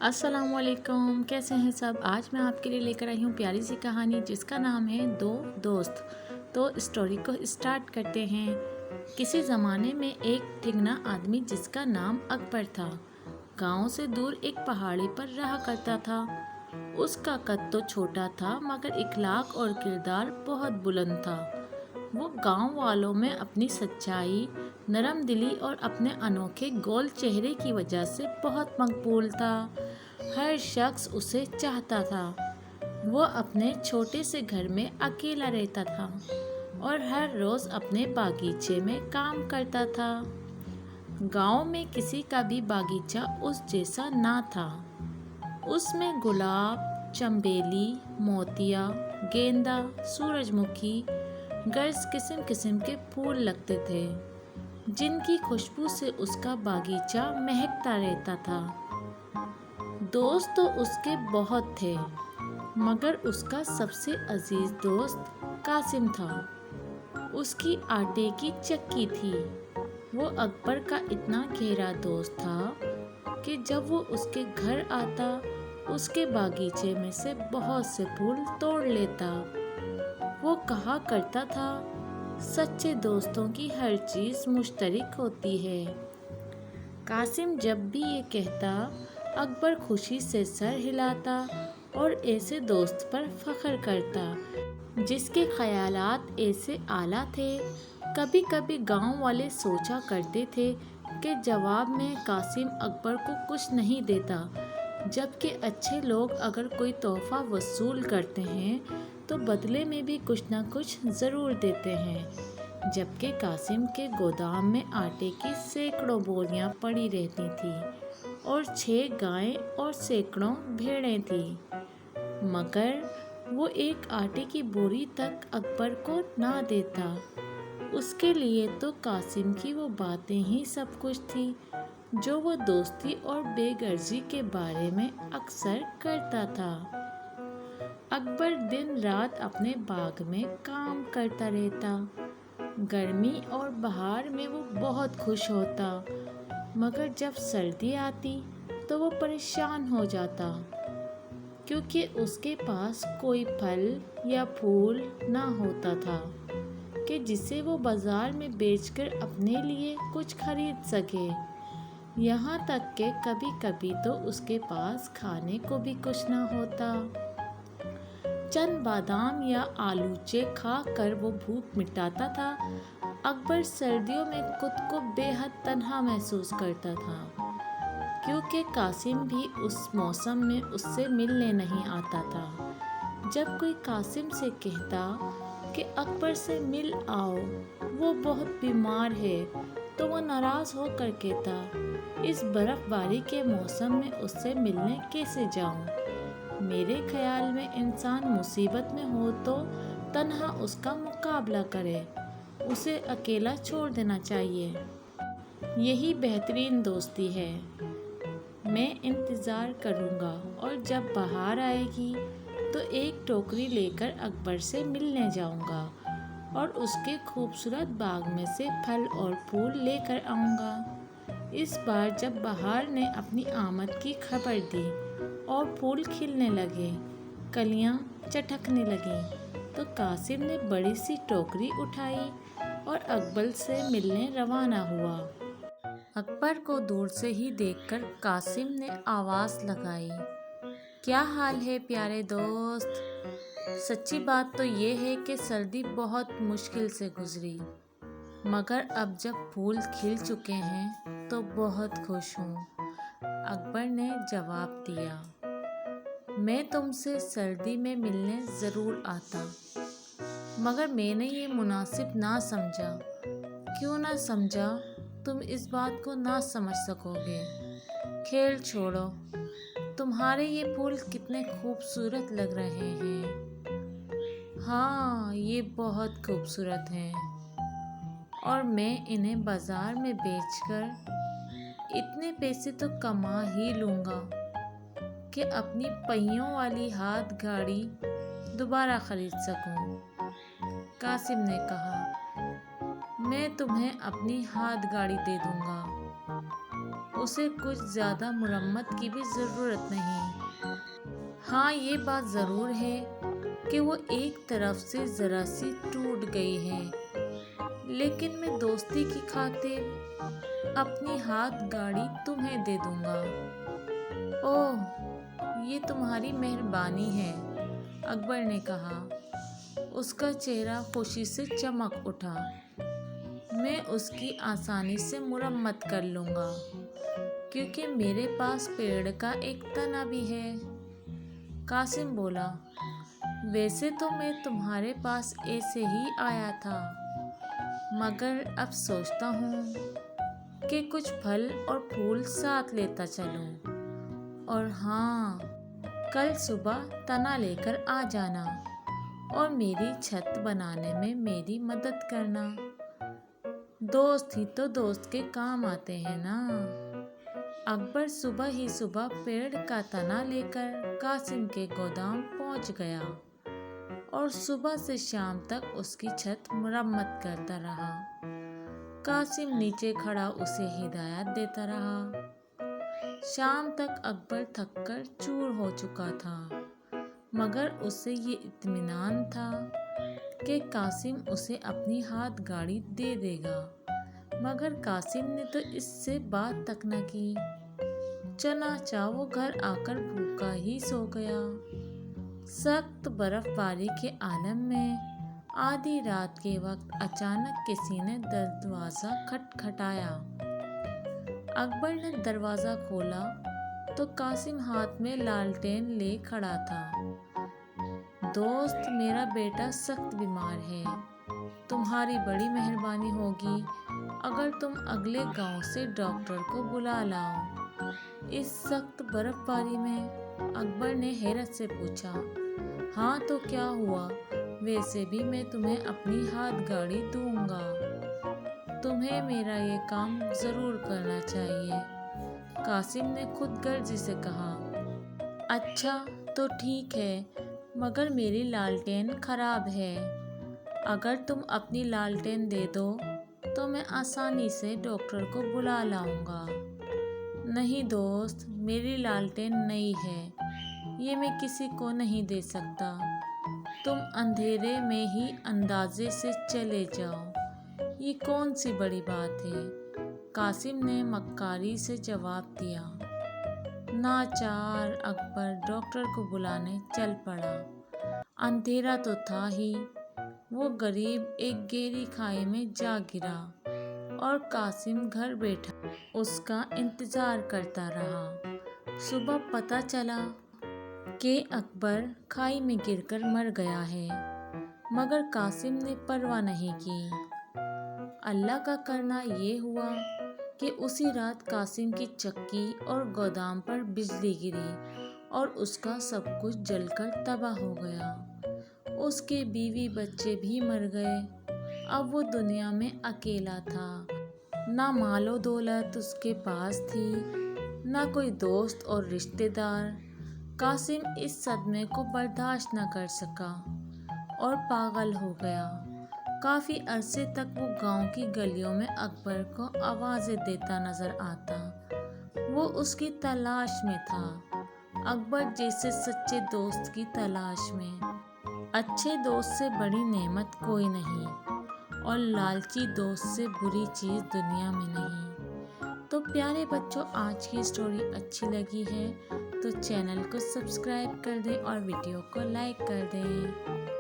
السلام علیکم، کیسے ہیں سب؟ آج میں آپ کے لیے لے کر آئی ہوں پیاری سی کہانی جس کا نام ہے دو دوست۔ تو اسٹوری کو اسٹارٹ کرتے ہیں۔ کسی زمانے میں ایک ٹھگنا آدمی جس کا نام اکبر تھا، گاؤں سے دور ایک پہاڑی پر رہا کرتا تھا۔ اس کا قد تو چھوٹا تھا مگر اخلاق اور کردار بہت بلند تھا۔ وہ گاؤں والوں میں اپنی سچائی، نرم دلی اور اپنے انوکھے گول چہرے کی وجہ سے بہت مقبول تھا۔ ہر شخص اسے چاہتا تھا۔ وہ اپنے چھوٹے سے گھر میں اکیلا رہتا تھا اور ہر روز اپنے باغیچے میں کام کرتا تھا۔ گاؤں میں کسی کا بھی باغیچہ اس جیسا نہ تھا۔ اس میں گلاب، چنبیلی، موتیا، گیندا، سورج مکھی، غرض قسم قسم کے پھول لگتے تھے جن کی خوشبو سے اس کا باغیچہ مہکتا رہتا تھا۔ دوست تو اس کے بہت تھے مگر اس کا سب سے عزیز دوست قاسم تھا۔ اس کی آٹے کی چکی تھی۔ وہ اکبر کا اتنا گہرا دوست تھا کہ جب وہ اس کے گھر آتا اس کے باغیچے میں سے بہت سے پھول توڑ لیتا۔ وہ کہا کرتا تھا، سچے دوستوں کی ہر چیز مشترک ہوتی ہے۔ قاسم جب بھی یہ کہتا اکبر خوشی سے سر ہلاتا اور ایسے دوست پر فخر کرتا جس کے خیالات ایسے اعلیٰ تھے۔ کبھی کبھی گاؤں والے سوچا کرتے تھے کہ جواب میں قاسم اکبر کو کچھ نہیں دیتا، جبکہ اچھے لوگ اگر کوئی تحفہ وصول کرتے ہیں تو بدلے میں بھی کچھ نہ کچھ ضرور دیتے ہیں، جبکہ قاسم کے گودام میں آٹے کی سینکڑوں بوریاں پڑی رہتی تھیں اور 6 گائیں اور سینکڑوں بھیڑیں تھیں، مگر وہ ایک آٹے کی بوری تک اکبر کو نہ دیتا۔ اس کے لیے تو قاسم کی وہ باتیں ہی سب کچھ تھی جو وہ دوستی اور بے غرضی کے بارے میں اکثر کرتا تھا۔ اکبر دن رات اپنے باغ میں کام کرتا رہتا۔ گرمی اور بہار میں وہ بہت خوش ہوتا مگر جب سردی آتی تو وہ پریشان ہو جاتا کیونکہ اس کے پاس کوئی پھل یا پھول نہ ہوتا تھا کہ جسے وہ بازار میں بیچ کر اپنے لیے کچھ خرید سکے۔ یہاں تک کہ کبھی کبھی تو اس کے پاس کھانے کو بھی کچھ نہ ہوتا۔ چند بادام یا آلوچے کھا کر وہ بھوک مٹاتا تھا۔ اکبر سردیوں میں خود کو بے حد تنہا محسوس کرتا تھا کیونکہ قاسم بھی اس موسم میں اس سے ملنے نہیں آتا تھا۔ جب کوئی قاسم سے کہتا کہ اکبر سے مل آؤ، وہ بہت بیمار ہے، تو وہ ناراض ہو کر کہتا، اس برف باری کے موسم میں اس سے ملنے کیسے جاؤں؟ میرے خیال میں انسان مصیبت میں ہو تو تنہا اس کا مقابلہ کرے، اسے اکیلا چھوڑ دینا چاہیے۔ یہی بہترین دوستی ہے۔ میں انتظار کروں گا اور جب بہار آئے گی تو ایک ٹوکری لے کر اکبر سے ملنے جاؤں گا اور اس کے خوبصورت باغ میں سے پھل اور پھول لے کر آؤں گا۔ اس بار جب بہار نے اپنی آمد کی خبر دی اور پھول کھلنے لگے، کلیاں چٹکنے لگیں، تو قاسم نے بڑی سی ٹوکری اٹھائی اور اکبر سے ملنے روانہ ہوا۔ اکبر کو دور سے ہی دیکھ کر قاسم نے آواز لگائی، کیا حال ہے پیارے دوست؟ سچی بات تو یہ ہے کہ سردی بہت مشکل سے گزری، مگر اب جب پھول کھل چکے ہیں تو بہت خوش ہوں۔ اکبر نے جواب دیا، میں تم سے سردی میں ملنے ضرور آتا، مگر میں نے یہ مناسب نہ سمجھا۔ کیوں نہ سمجھا؟ تم اس بات کو نہ سمجھ سکو گے۔ کھیل چھوڑو، تمہارے یہ پھول کتنے خوبصورت لگ رہے ہیں۔ ہاں، یہ بہت خوبصورت ہیں اور میں انہیں بازار میں بیچ کر اتنے پیسے تو کما ہی لوں گا کہ اپنی پہیوں والی ہاتھ گاڑی دوبارہ خرید سکوں۔ قاسم نے کہا، میں تمہیں اپنی ہاتھ گاڑی دے دوں گا، اسے کچھ زیادہ مرمت کی بھی ضرورت نہیں۔ ہاں یہ بات ضرور ہے کہ وہ ایک طرف سے ذرا سی ٹوٹ گئی ہے، لیکن میں دوستی کی خاطر اپنی ہاتھ گاڑی تمہیں دے دوں گا۔ اوہ، یہ تمہاری مہربانی ہے، اکبر نے کہا۔ اس کا چہرہ خوشی سے چمک اٹھا۔ میں اس کی آسانی سے مرمت کر لوں گا، کیونکہ میرے پاس پیڑ کا ایک تنا بھی ہے۔ قاسم بولا، ویسے تو میں تمہارے پاس ایسے ہی آیا تھا، مگر اب سوچتا ہوں کہ کچھ پھل اور پھول ساتھ لیتا چلوں۔ اور ہاں، کل صبح تنا لے کر آ جانا اور میری چھت بنانے میں میری مدد کرنا۔ دوست ہی تو دوست کے کام آتے ہیں نا۔ اکبر صبح ہی صبح پیڑ کا تنا لے کر قاسم کے گودام پہنچ گیا اور صبح سے شام تک اس کی چھت مرمت کرتا رہا۔ قاسم نیچے کھڑا اسے ہدایت دیتا رہا۔ شام تک اکبر تھک کر چور ہو چکا تھا، مگر اسے یہ اطمینان تھا کہ قاسم اسے اپنی ہاتھ گاڑی دے دے گا، مگر قاسم نے تو اس سے بات تک نہ کی۔ چنانچہ وہ گھر آ کر بھوکا ہی سو گیا۔ سخت برف باری کے عالم میں آدھی رات کے وقت اچانک کسی نے دروازہ کھٹکھٹایا۔ اکبر نے دروازہ کھولا تو قاسم ہاتھ میں لالٹین لے کھڑا تھا۔ دوست، میرا بیٹا سخت بیمار ہے، تمہاری بڑی مہربانی ہوگی اگر تم اگلے گاؤں سے ڈاکٹر کو بلا لاؤ۔ اس سخت برف باری میں؟ اکبر نے حیرت سے پوچھا۔ ہاں تو کیا ہوا، ویسے بھی میں تمہیں اپنی ہاتھ گاڑی دوں گا۔ تمہیں میرا یہ کام ضرور کرنا چاہیے، قاسم نے خود غرضی سے کہا۔ اچھا تو ٹھیک ہے، مگر میری لالٹین خراب ہے۔ اگر تم اپنی لالٹین دے دو تو میں آسانی سے ڈاکٹر کو بلا لاؤں گا۔ نہیں دوست، میری لالٹین نئی ہے، یہ میں کسی کو نہیں دے سکتا۔ تم اندھیرے میں ہی اندازے سے چلے جاؤ، یہ کون سی بڑی بات ہے؟ قاسم نے مکاری سے جواب دیا۔ ناچار اکبر ڈاکٹر کو بلانے چل پڑا۔ اندھیرا تو تھا ہی، وہ غریب ایک گہری کھائی میں جا گرا اور قاسم گھر بیٹھا اس کا انتظار کرتا رہا۔ صبح پتہ چلا کہ اکبر کھائی میں گر کر مر گیا ہے، مگر قاسم نے پرواہ نہیں کی۔ اللہ کا کرنا یہ ہوا کہ اسی رات قاسم کی چکی اور گودام پر بجلی گری اور اس کا سب کچھ جل کر تباہ ہو گیا۔ اس کے بیوی بچے بھی مر گئے۔ اب وہ دنیا میں اکیلا تھا، نہ مال و دولت اس کے پاس تھی، نہ کوئی دوست اور رشتہ دار۔ قاسم اس صدمے کو برداشت نہ کر سکا اور پاگل ہو گیا۔ کافی عرصے تک وہ گاؤں کی گلیوں میں اکبر کو آوازیں دیتا نظر آتا۔ وہ اس کی تلاش میں تھا، اکبر جیسے سچے دوست کی تلاش میں۔ اچھے دوست سے بڑی نعمت کوئی نہیں، اور لالچی دوست سے بری چیز دنیا میں نہیں۔ تو پیارے بچوں، آج کی اسٹوری اچھی لگی ہے تو چینل کو سبسکرائب کر دیں اور ویڈیو کو لائک کر دیں۔